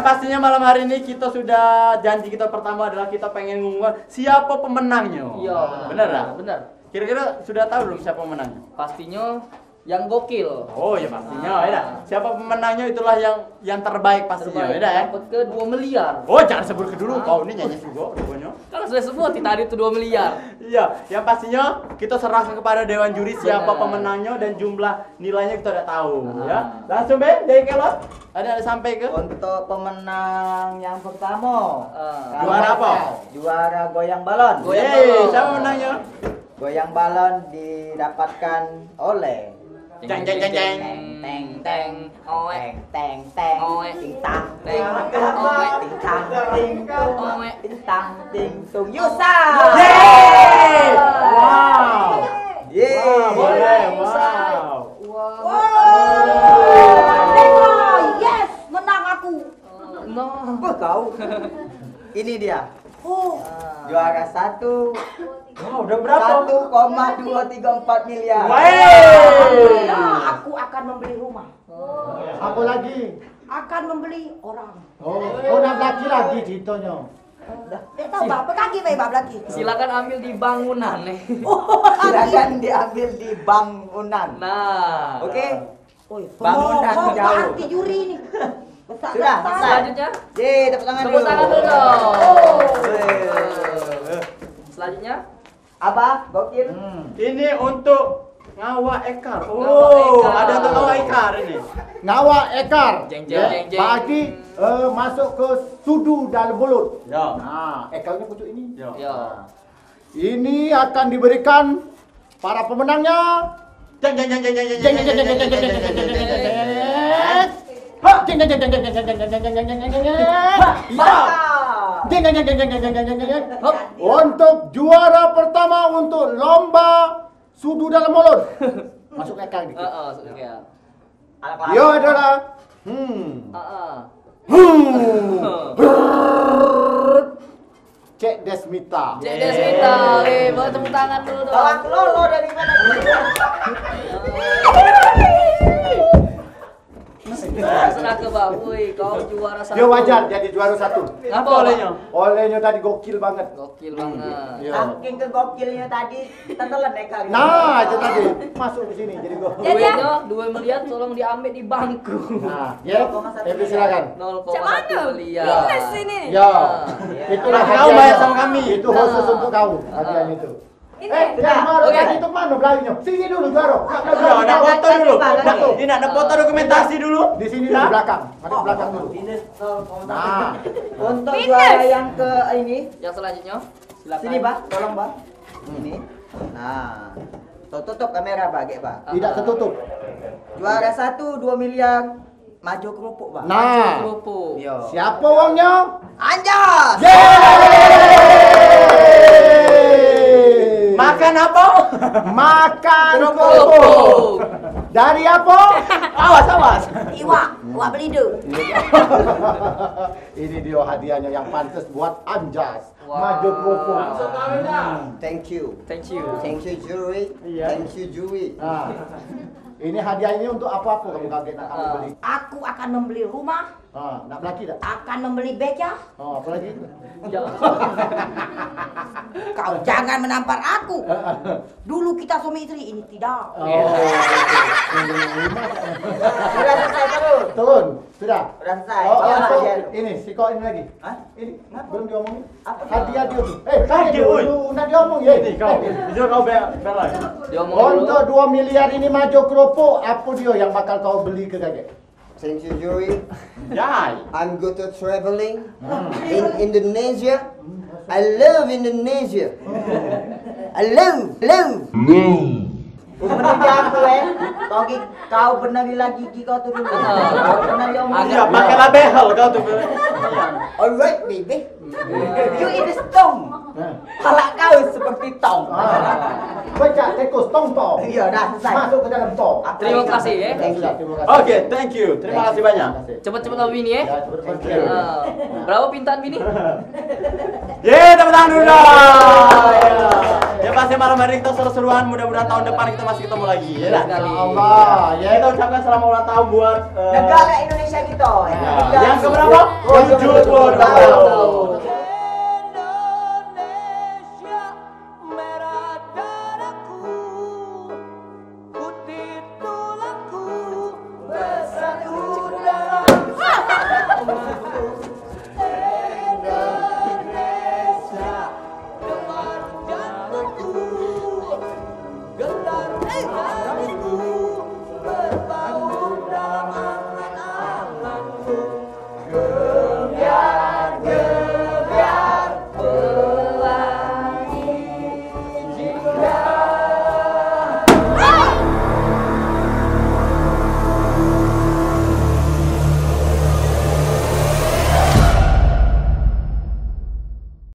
Yang pastinya malam hari ini kita sudah janji kita pertama adalah kita pengen ngumumin siapa pemenangnya. Iya, benar lah. Benar. Kira-kira sudah tahu belum siapa pemenangnya? Pastinya yang gokil. Oh ya pastinya, ya. Siapa pemenangnya itulah yang terbaik pastinya, ya. Dapat ke 2 miliar. Oh jangan sebut ke dulu, kau ini nyanyi juga rupanya. Kalau sudah sebut tadi itu 2 miliar. Iya, yang pastinya kita serahkan kepada dewan juri siapa Benar. pemenangnya dan jumlah nilainya kita udah tahu, ya. Langsung Be, dari Kelot. Ada sampai ke Untuk pemenang yang pertama, juara apa? Juara goyang balon. Yeay, siapa menangnya? Goyang balon didapatkan oleh Jeng jeng jeng jeng. Teng teng oe teng teng Oe. ting tang teng oe ting tang ting tung oe. ting tang ting tung Yusa. Yeay! Wow. Yeay. Wah, boleh. Wow. Yes, menang aku. No. Wah, kau. Ini dia. Oh, Juara 1 Wow, udah berapa? 1,234 miliar. Wey! nah, aku akan membeli rumah. Apa lagi? Akan membeli orang. Oh, nak lagi ceritanya. Tahu apa kaki baik lagi. Silakan ambil di bangunan nih. Silakan diambil di bangunan. Nah. Oke. Bangunan Bangunan jauh. anti juri ini. Sudah, selesai. Selanjutnya Yeay, tepuk tangan dulu. tepuk tangan dulu dong. Selanjutnya Apa? Gokil. Ini untuk ngawa ekar. Ngawa Oh, ekar. ada untuk ngawa ekar ini. Ngawa ekar. Jeng, jeng, jeng, jeng. Bagi masuk ke sudu dalam mulut. Ya. Nah, ekarnya pucuk ini. Ya. ya. Ini akan diberikan para pemenangnya. Jeng jeng jeng jeng jeng Jeng jeng jeng jeng jeng jeng jeng jeng jeng jeng jeng jeng. Ha, jeng jeng jeng jeng jeng jeng jeng jeng jeng jeng jeng jeng jeng. Ya. Jeng jeng jeng jeng jeng jeng jeng jeng jeng jeng. Hop. Untuk juara pertama untuk lomba sudu dalam mulut. Masuk ekar dikit. Oke. Dia adalah Cek Desmita. Cek Desmita, bawa tepuk tangan dulu dong. Bawang lolo dari mana? Serah ke Bang, woi, kau juara 1. Dia wajar jadi juara 1. Apa olehnya? Olehnya tadi gokil banget. Gokil banget. Iya. Saking kegokilnya tadi kita telan ekar. Nah, itu tadi masuk di sini jadi gokil. Duitnya 2 miliar tolong diambil di bangku. Nah, ya, Evi silakan. 0,1 miliar. Minus ini. Ya, itulah Kau hadiahnya. bayar sama kami. Itu khusus untuk kau hadiah itu. Jangan marah, Oke. itu mana belahnya? Sini dulu, Jaro. Ya, ada foto dulu. Ini ada foto dokumentasi dulu. Di sini di belakang. Ada di belakang dulu. Nah, Untuk juara yang ke ini, Yang selanjutnya, silakan. sini Pak, tolong Pak. Ini. Nah, tutup kamera Pak, Pak. tidak tertutup. Juara 1 2 miliar, maju kerupuk Pak. Nah, Kerupuk. Yo. siapa uangnya? Anjas. Makan apa? Makan Kerupuk. kerupuk. Dari apa? Awas, awas. Iwak beli dulu. Ini dia hadiahnya yang pantas buat Anjas. Wow. Maju kerupuk. Thank you. Thank you. Thank you Juri. Iya. Thank you Juri. Nah, ini hadiah ini untuk apa kamu kaget nak kamu beli? Aku akan membeli rumah, Nak lagi tak? akan membeli beca. Oh, apa lagi? Kau jangan menampar aku. Dulu kita suami istri, ini tidak. Oh, Sudah selesai terus. turun, sudah. Sudah selesai. Oh, Bawa untuk hadiah. ini, si kau ini lagi. Hah? Ini, belum diomongin. Apa? Hadiah dia tuh. Tanya Hadiah, oi. dulu, nak diomong ya. Ini kau. Jujur kau bela. Dia mau Untuk 2 miliar ini maju kerupuk, apa dia yang bakal kau beli ke kakek? Thank you Juri. Jai. I'm good at traveling in Indonesia. I love Indonesia. I love. Kemudian kau pernah bilang gigi kau tuh dulu. Kau pernah ngomong. Iya, pakailah behel kau tuh. Alright baby. You in the stone. Pala kau seperti tong. Baca tikus tong-tong. Iya, dah selesai. Masuk ke dalam tong. Terima kasih ya. Thank you. Terima kasih. Oke, thank you. Terima kasih banyak. Cepat-cepat sama bini ya. Ya, cepat-cepat. Thank you. Berapa pintaan bini? Yeay, tepuk tangan dulu dong. Ya pasti malam hari kita seru-seruan. Mudah-mudahan tahun depan kita masih ketemu lagi. Ya dah. Sekali. Allah, ya. Kita ucapkan selamat ulang tahun buat Negara Indonesia kita. Yang keberapa? 72.